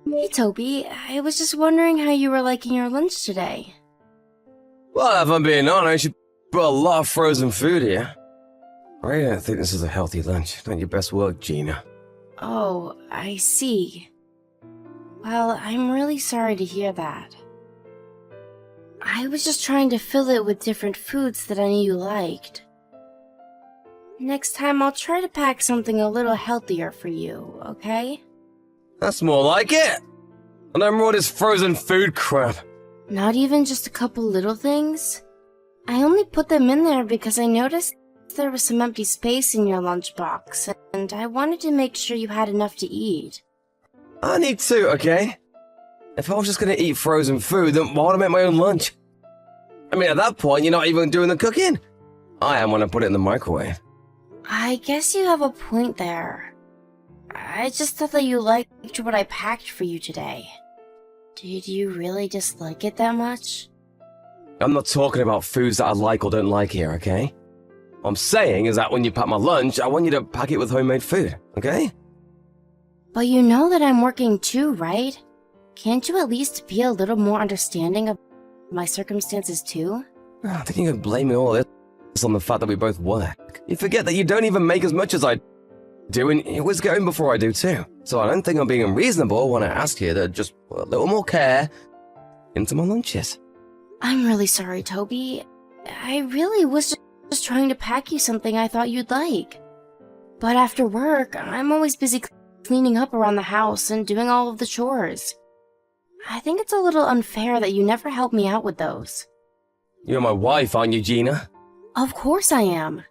Hey Toby, I was just wondering how you were liking your lunch today. Well, if I'm being honest, you brought a lot of frozen food here. I really don't think this is a healthy lunch. Not your best work, Gina. Oh, I see. Well, I'm really sorry to hear that. I was just trying to fill it with different foods that I knew you liked. Next time I'll try to pack something a little healthier for you, okay? That's more like it. And no more of this frozen food crap. Not even just a couple little things? I only put them in there because I noticed there was some empty space in your lunchbox, and I wanted to make sure you had enough to eat. I need to, okay? If I was just gonna eat frozen food, then why would I make my own lunch? I mean, at that point, you're not even doing the cooking. I am when I put it in the microwave. I guess you have a point there. I just thought that you liked what I packed for you today. Did you really dislike it that much? I'm not talking about foods that I like or don't like here, okay? What I'm saying is that when you pack my lunch, I want you to pack it with homemade food, okay? But you know that I'm working too, right? Can't you at least be a little more understanding of my circumstances too? I think you can blame me all this on the fact that we both work. You forget that you don't even make as much as I do, and you always get home before I do too. So I don't think I'm being unreasonable when I ask you to just put a little more care into my lunches. I'm really sorry, Toby. I really was just trying to pack you something I thought you'd like. But after work, I'm always busy cleaning up around the house and doing all of the chores. I think it's a little unfair that you never help me out with those. You're my wife, aren't you, Gina? Of course I am.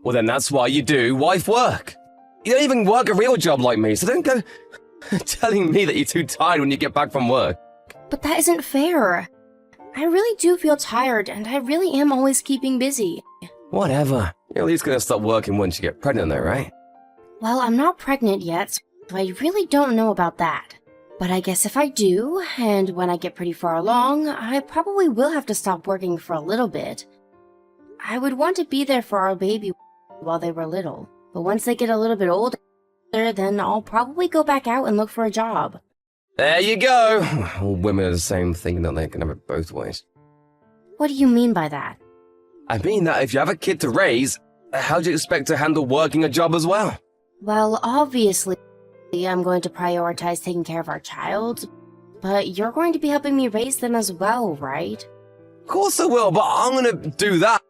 Well, then that's why you do wife work. You don't even work a real job like me, so don't go telling me that you're too tired when you get back from work. But that isn't fair. I really do feel tired, and I really am always keeping busy. Whatever. You're at least gonna stop working once you get pregnant though, right? Well, I'm not pregnant yet, so I really don't know about that. But I guess if I do, and when I get pretty far along, I probably will have to stop working for a little bit. I would want to be there for our baby while they were little, but once they get a little bit older, then I'll probably go back out and look for a job. There you go. All women are the same thing, don't they? They can have it both ways. What do you mean by that? I mean that if you have a kid to raise, how do you expect to handle working a job as well? Well, obviously, I'm going to prioritize taking care of our child, but you're going to be helping me raise them as well, right? Of course I will, but I'm gonna do that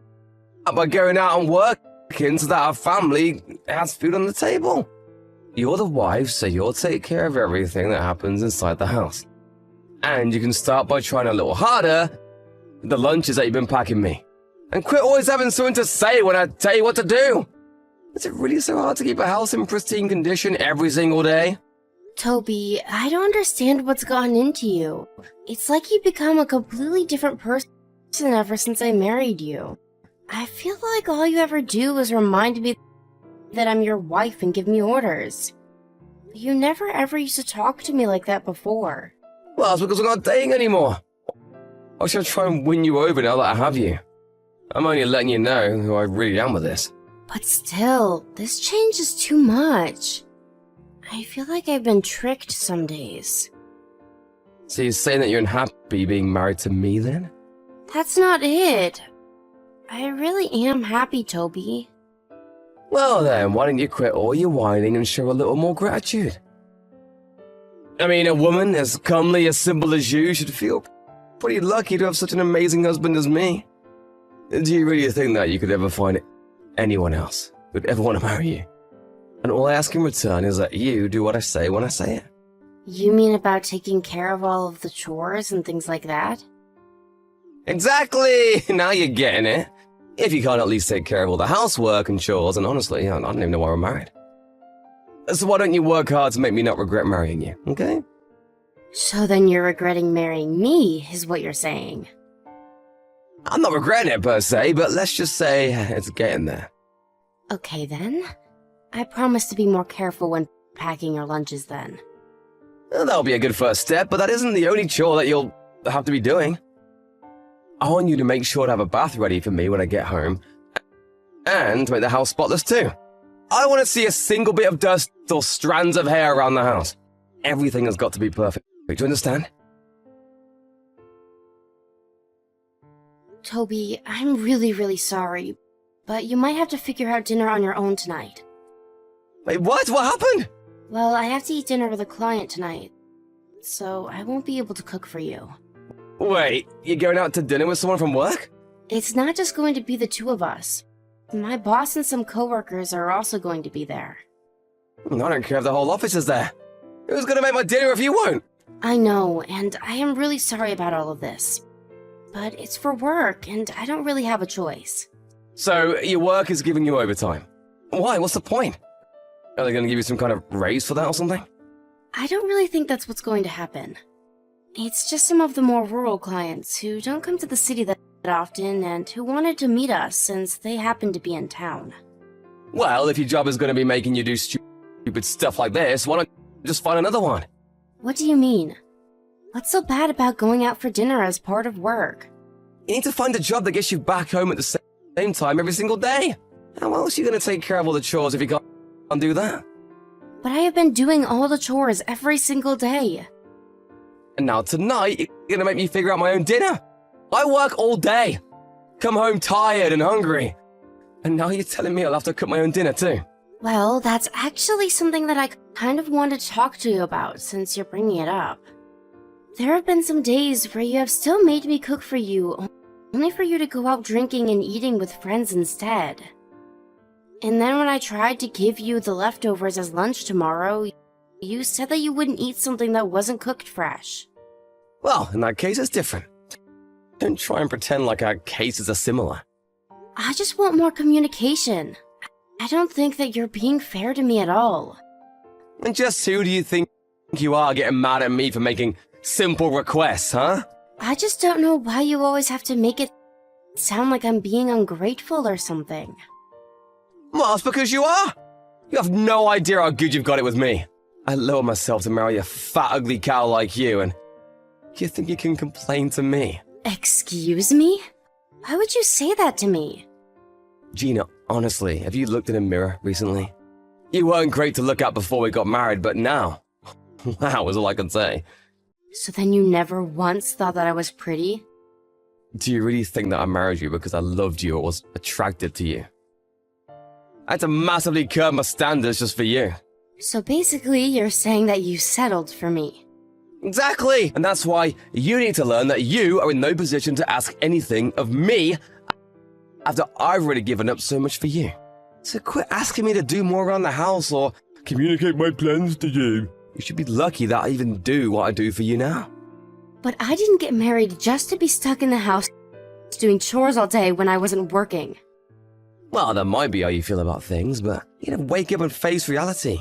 by going out and working so that our family has food on the table. You're the wife, so you'll take care of everything that happens inside the house. And you can start by trying a little harder with the lunches that you've been packing me. And quit always having something to say when I tell you what to do. Is it really so hard to keep a house in pristine condition every single day? Toby, I don't understand what's gotten into you. It's like you've become a completely different person ever since I married you. I feel like all you ever do is remind me that I'm your wife and give me orders. But you never ever used to talk to me like that before. Well, it's because we're not dating anymore. I should try and win you over now that I have you. I'm only letting you know who I really am with this. But still, this change is too much. I feel like I've been tricked some days. So you're saying that you're unhappy being married to me then? That's not it. I really am happy, Toby. Well then, why don't you quit all your whining and show a little more gratitude? I mean, a woman as comely, as simple as you should feel pretty lucky to have such an amazing husband as me. Do you really think that you could ever find anyone else who'd ever want to marry you? And all I ask in return is that you do what I say when I say it. You mean about taking care of all of the chores and things like that? Exactly! Now you're getting it. If you can't at least take care of all the housework and chores, and honestly, I don't even know why we're married. So why don't you work hard to make me not regret marrying you, okay? So then you're regretting marrying me, is what you're saying. I'm not regretting it per se, but let's just say it's getting there. Okay then. I promise to be more careful when packing your lunches then. Well, that'll be a good first step, but that isn't the only chore that you'll have to be doing. I want you to make sure to have a bath ready for me when I get home, and make the house spotless too. I don't want to see a single bit of dust or strands of hair around the house. everything has got to be perfect. Do you understand? Toby, I'm really, really sorry, but you might have to figure out dinner on your own tonight. Wait, what? What happened? Well, I have to eat dinner with a client tonight, so I won't be able to cook for you. Wait, you're going out to dinner with someone from work? It's not just going to be the two of us. My boss and some coworkers are also going to be there. I don't care if the whole office is there. Who's gonna make my dinner if you won't? I know, and I am really sorry about all of this. But it's for work, and I don't really have a choice. So, your work is giving you overtime. Why? What's the point? Are they gonna give you some kind of raise for that or something? I don't really think that's what's going to happen. It's just some of the more rural clients who don't come to the city that often and who wanted to meet us since they happen to be in town. Well, if your job is gonna be making you do stupid stuff like this, why don't you just find another one? What do you mean? What's so bad about going out for dinner as part of work? You need to find a job that gets you back home at the same time every single day. How else are you gonna take care of all the chores if you can't do that? But I have been doing all the chores every single day. And now tonight, you're gonna make me figure out my own dinner. I work all day. Come home tired and hungry. And now you're telling me I'll have to cook my own dinner too. Well, that's actually something that I kind of wanted to talk to you about since you're bringing it up. There have been some days where you have still made me cook for you, only for you to go out drinking and eating with friends instead. And then when I tried to give you the leftovers as lunch tomorrow, you said that you wouldn't eat something that wasn't cooked fresh. Well, in that case, it's different. Don't try and pretend like our cases are similar. I just want more communication. I don't think that you're being fair to me at all. And just who do you think you are getting mad at me for making simple requests, huh? I just don't know why you always have to make it sound like I'm being ungrateful or something. Well, that's because you are. You have no idea how good you've got it with me. I lower myself to marry a fat, ugly cow like you, and you think you can complain to me? Excuse me? Why would you say that to me? Gina, honestly, have you looked in a mirror recently? You weren't great to look at before we got married, but now... wow, is all I can say. So then you never once thought that I was pretty? Do you really think that I married you because I loved you or was attracted to you? I had to massively curb my standards just for you. So basically, you're saying that you settled for me. Exactly! And that's why you need to learn that you are in no position to ask anything of me after I've already given up so much for you. So quit asking me to do more around the house or communicate my plans to you. You should be lucky that I even do what I do for you now. But I didn't get married just to be stuck in the house doing chores all day when I wasn't working. Well, that might be how you feel about things, but you gotta wake up and face reality.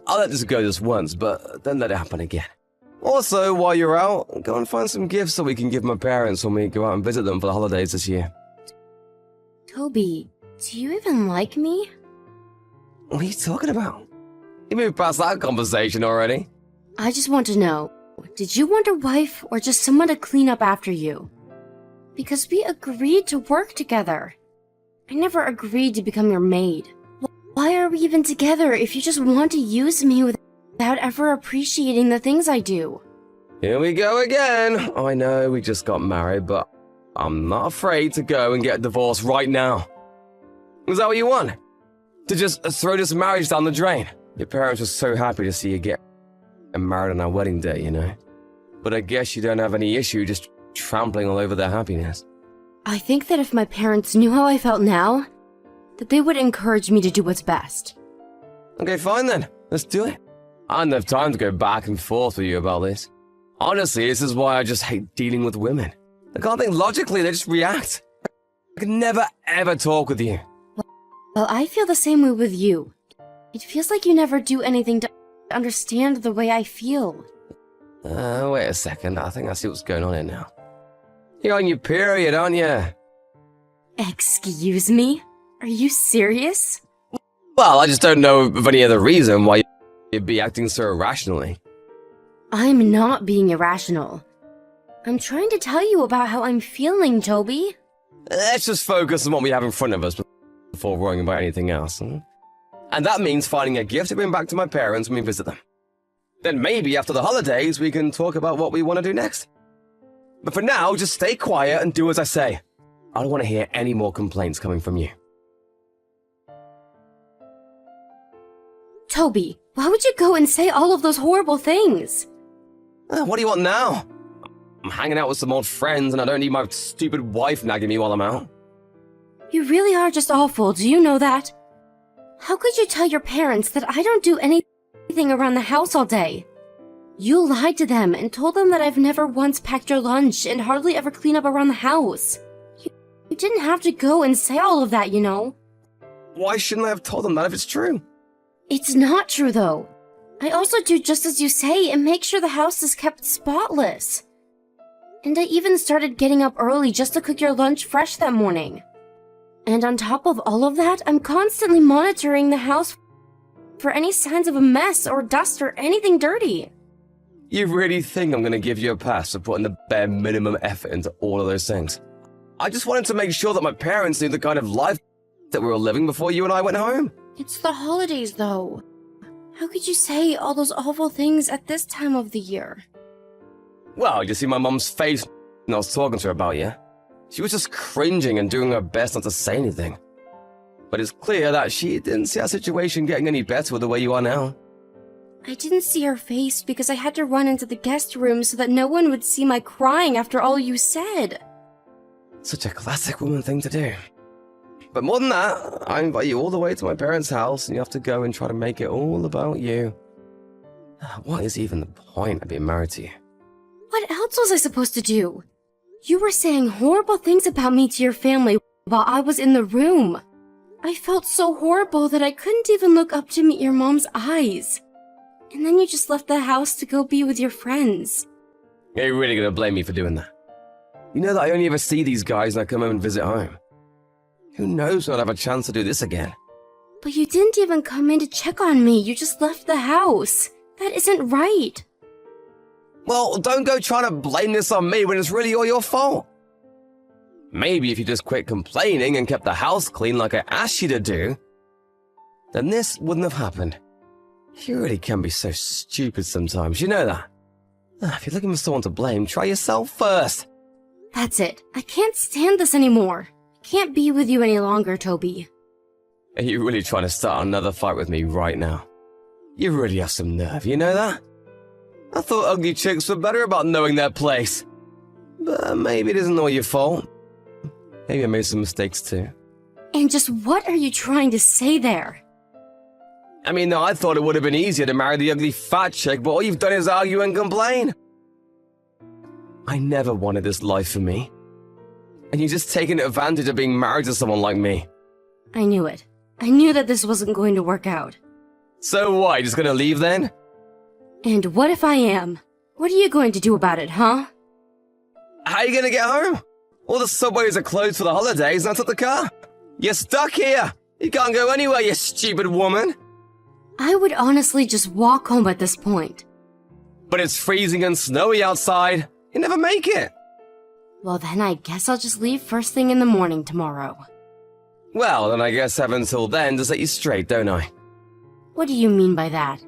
I'll let this go this once, but don't let it happen again. Also, while you're out, go and find some gifts so we can give my parents when we go out and visit them for the holidays this year. Toby, do you even like me? What are you talking about? You moved past that conversation already. I just want to know, did you want a wife or just someone to clean up after you? Because we agreed to work together. I never agreed to become your maid. Why are we even together if you just want to use me without ever appreciating the things I do? Here we go again. I know we just got married, but I'm not afraid to go and get a divorce right now. Is that what you want? To just throw this marriage down the drain? Your parents were so happy to see you get married on our wedding day, you know? But I guess you don't have any issue just trampling all over their happiness. I think that if my parents knew how I felt now, that they would encourage me to do what's best. Okay, fine then. Let's do it. I don't have time to go back and forth with you about this. Honestly, this is why I just hate dealing with women. They can't think logically, they just react. I can never ever talk with you. Well, I feel the same way with you. It feels like you never do anything to understand the way I feel. Wait a second. I think I see what's going on here now. You're on your period, aren't you? Excuse me? Are you serious? Well, I just don't know of any other reason why you'd be acting so irrationally. I'm not being irrational. I'm trying to tell you about how I'm feeling, Toby. Let's just focus on what we have in front of us before worrying about anything else. And that means finding a gift to bring back to my parents when we visit them. Then maybe after the holidays we can talk about what we want to do next. But for now, just stay quiet and do as I say. I don't want to hear any more complaints coming from you. Toby, why would you go and say all of those horrible things? What do you want now? I'm hanging out with some old friends and I don't need my stupid wife nagging me while I'm out. You really are just awful, do you know that? How could you tell your parents that I don't do anything around the house all day? You lied to them and told them that I've never once packed your lunch and hardly ever clean up around the house. You didn't have to go and say all of that, you know. Why shouldn't I have told them that if it's true? It's not true, though. I also do just as you say and make sure the house is kept spotless. And I even started getting up early just to cook your lunch fresh that morning. And on top of all of that, I'm constantly monitoring the house for any signs of a mess or dust or anything dirty. You really think I'm going to give you a pass for putting the bare minimum effort into all of those things? I just wanted to make sure that my parents knew the kind of life that we were living before you and I went home. It's the holidays, though. How could you say all those awful things at this time of the year? Well, you see my mum's face when I was talking to her about you. She was just cringing and doing her best not to say anything. But it's clear that she didn't see our situation getting any better with the way you are now. I didn't see her face because I had to run into the guest room so that no one would see my crying after all you said. Such a classic woman thing to do. But more than that, I invite you all the way to my parents' house and you have to go and try to make it all about you. What is even the point of being married to you? What else was I supposed to do? You were saying horrible things about me to your family while I was in the room. I felt so horrible that I couldn't even look up to meet your mom's eyes. And then you just left the house to go be with your friends. Are you really gonna blame me for doing that? You know that I only ever see these guys when I come home and visit home. Who knows when I'll have a chance to do this again? But you didn't even come in to check on me. You just left the house. That isn't right. Well, don't go trying to blame this on me when it's really all your fault. Maybe if you just quit complaining and kept the house clean like I asked you to do, then this wouldn't have happened. You really can be so stupid sometimes, you know that? If you're looking for someone to blame, try yourself first. That's it. I can't stand this anymore. I can't be with you any longer, Toby. Are you really trying to start another fight with me right now? You really have some nerve, you know that? I thought ugly chicks were better about knowing their place. But maybe it isn't all your fault. Maybe I made some mistakes too. And just what are you trying to say there? I mean, I thought it would have been easier to marry the ugly fat chick, but all you've done is argue and complain. I never wanted this life for me. And you're just taking advantage of being married to someone like me. I knew it. I knew that this wasn't going to work out. So what, you just gonna leave then? And what if I am? What are you going to do about it, huh? How are you gonna get home? All the subways are closed for the holidays, and I took the car. You're stuck here. You can't go anywhere, you stupid woman. I would honestly just walk home at this point. But it's freezing and snowy outside. You never make it. Well, then I guess I'll just leave first thing in the morning tomorrow. Well, then I guess I have until then to set you straight, don't I? What do you mean by that?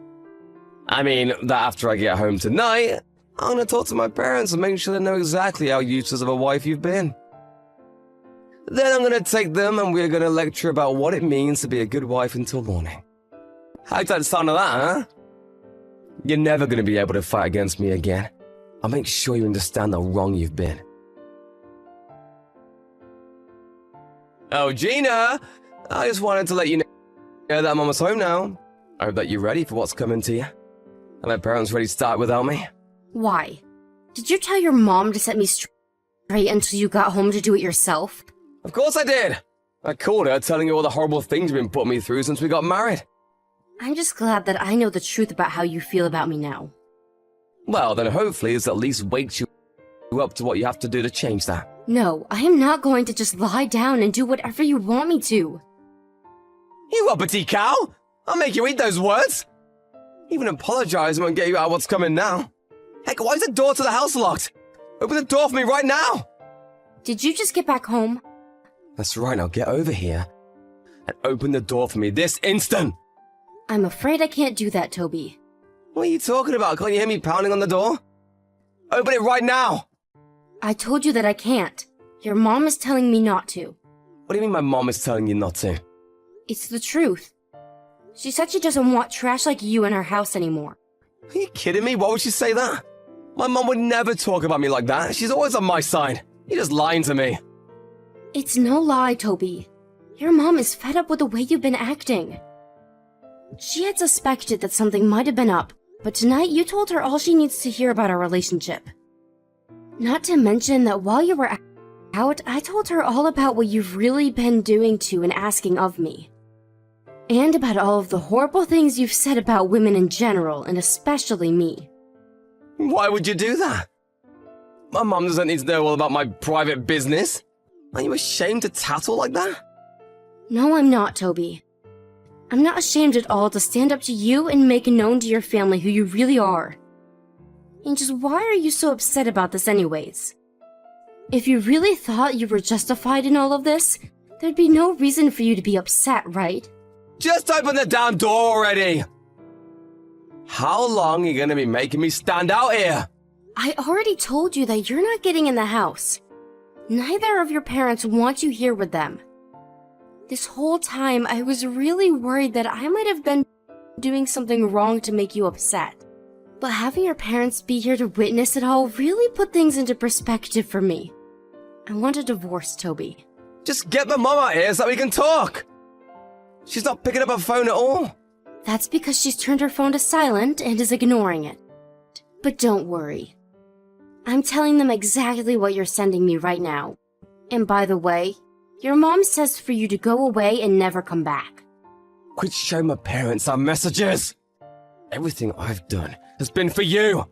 I mean, that after I get home tonight, I'm gonna talk to my parents and make sure they know exactly how useless of a wife you've been. Then I'm gonna take them and we're gonna lecture about what it means to be a good wife until morning. How'd that sound of that, huh? You're never gonna be able to fight against me again. I'll make sure you understand how wrong you've been. Oh, Gina! I just wanted to let you know that I'm almost home now. I hope that you're ready for what's coming to you. Are my parents ready to start without me? Why? Did you tell your mom to set me straight until you got home to do it yourself? Of course I did! I called her telling her all the horrible things you've been putting me through since we got married. I'm just glad that I know the truth about how you feel about me now. Well, then hopefully this at least wakes you up to what you have to do to change that. No, I am not going to just lie down and do whatever you want me to. You uppity cow! I'll make you eat those words! Even apologizing won't get you out of what's coming now. Heck, why is the door to the house locked? Open the door for me right now! Did you just get back home? That's right, now get over here and open the door for me this instant! I'm afraid I can't do that, Toby. What are you talking about? Can't you hear me pounding on the door? Open it right now! I told you that I can't. Your mom is telling me not to. What do you mean my mom is telling you not to? It's the truth. She said she doesn't want trash like you in her house anymore. Are you kidding me? Why would she say that? My mom would never talk about me like that. She's always on my side. You're just lying to me. It's no lie, Toby. Your mom is fed up with the way you've been acting. She had suspected that something might have been up, but tonight you told her all she needs to hear about our relationship. Not to mention that while you were out, I told her all about what you've really been doing to and asking of me. And about all of the horrible things you've said about women in general, and especially me. Why would you do that? My mom doesn't need to know all about my private business. Are you ashamed to tattle like that? No, I'm not, Toby. I'm not ashamed at all to stand up to you and make known to your family who you really are. And just why are you so upset about this anyways? If you really thought you were justified in all of this, there'd be no reason for you to be upset, right? Just open the damn door already! How long are you gonna be making me stand out here? I already told you that you're not getting in the house. Neither of your parents want you here with them. This whole time, I was really worried that I might have been doing something wrong to make you upset. But having your parents be here to witness it all really put things into perspective for me. I want a divorce, Toby. Just get my mom out here so we can talk! She's not picking up her phone at all. That's because she's turned her phone to silent and is ignoring it. But don't worry. I'm telling them exactly what you're sending me right now. And by the way, your mom says for you to go away and never come back. Quit showing my parents our messages! Everything I've done has been for you!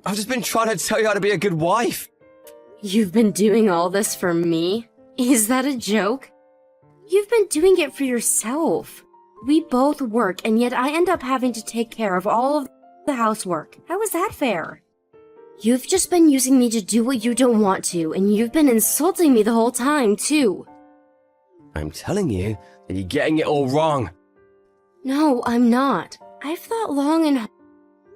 I've just been trying to tell you how to be a good wife! You've been doing all this for me? Is that a joke? You've been doing it for yourself. We both work, and yet I end up having to take care of all of the housework. How is that fair? You've just been using me to do what you don't want to, and you've been insulting me the whole time, too. I'm telling you that you're getting it all wrong. No, I'm not. I've thought long and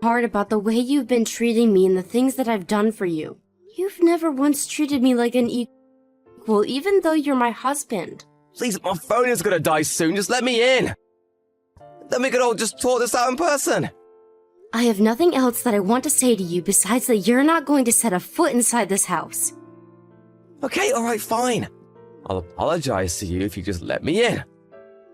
hard about the way you've been treating me and the things that I've done for you. You've never once treated me like an equal, even though you're my husband. Please, my phone is gonna die soon. Just let me in. Then we could all just talk this out in person. I have nothing else that I want to say to you besides that you're not going to set a foot inside this house. Okay, alright, fine. I'll apologize to you if you just let me in.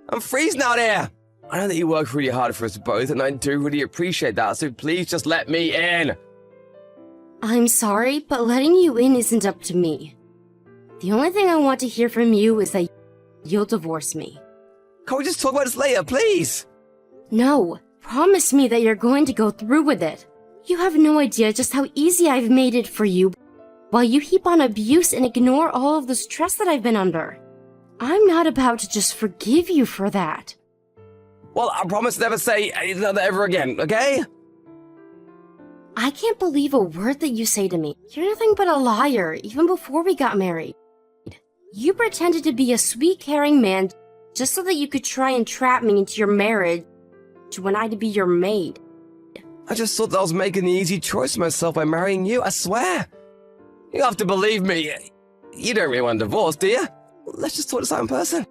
I'm freezing out here. I know that you work really hard for us both, and I do really appreciate that, so please just let me in. I'm sorry, but letting you in isn't up to me. The only thing I want to hear from you is that you'll divorce me. Can't we just talk about this later, please? No, promise me that you're going to go through with it. You have no idea just how easy I've made it for you, while you heap on abuse and ignore all of the stress that I've been under. I'm not about to just forgive you for that. Well, I promise never say anything like that ever again, okay? I can't believe a word that you say to me. You're nothing but a liar, even before we got married. You pretended to be a sweet, caring man just so that you could try and trap me into your marriage when I'd be your maid. I just thought that I was making the easy choice for myself by marrying you, I swear. You have to believe me. You don't really want a divorce, do you? Let's just talk this out in person.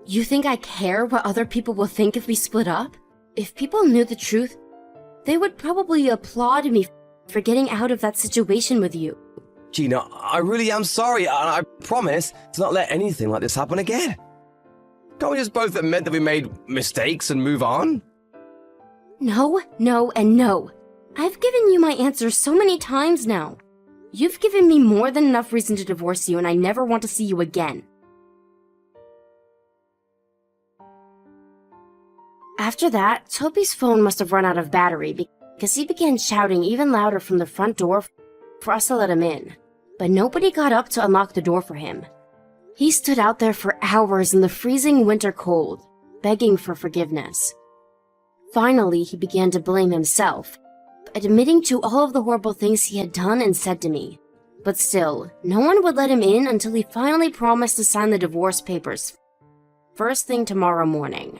You think I care what other people will think if we split up? If people knew the truth, they would probably applaud me for getting out of that situation with you. Gina, I really am sorry, and I promise to not let anything like this happen again. Can't we just both admit that we made mistakes and move on? No, no, and no. I've given you my answer so many times now. You've given me more than enough reason to divorce you, and I never want to see you again. After that, Toby's phone must have run out of battery because he began shouting even louder from the front door for us to let him in. But nobody got up to unlock the door for him. He stood out there for hours in the freezing winter cold, begging for forgiveness. Finally, he began to blame himself, admitting to all of the horrible things he had done and said to me. But still, no one would let him in until he finally promised to sign the divorce papers first thing tomorrow morning.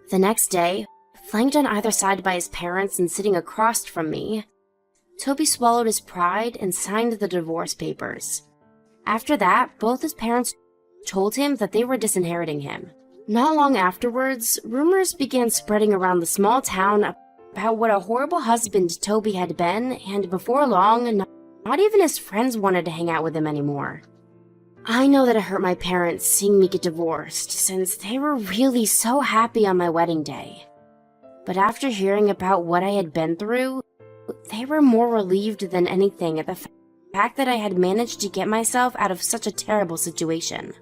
The next day, Flanked on either side by his parents and sitting across from me, Toby swallowed his pride and signed the divorce papers. After that, both his parents told him that they were disinheriting him. Not long afterwards, rumors began spreading around the small town about what a horrible husband Toby had been, and before long, not even his friends wanted to hang out with him anymore. I know that it hurt my parents seeing me get divorced, since they were really so happy on my wedding day. But after hearing about what I had been through, they were more relieved than anything at the fact that I had managed to get myself out of such a terrible situation.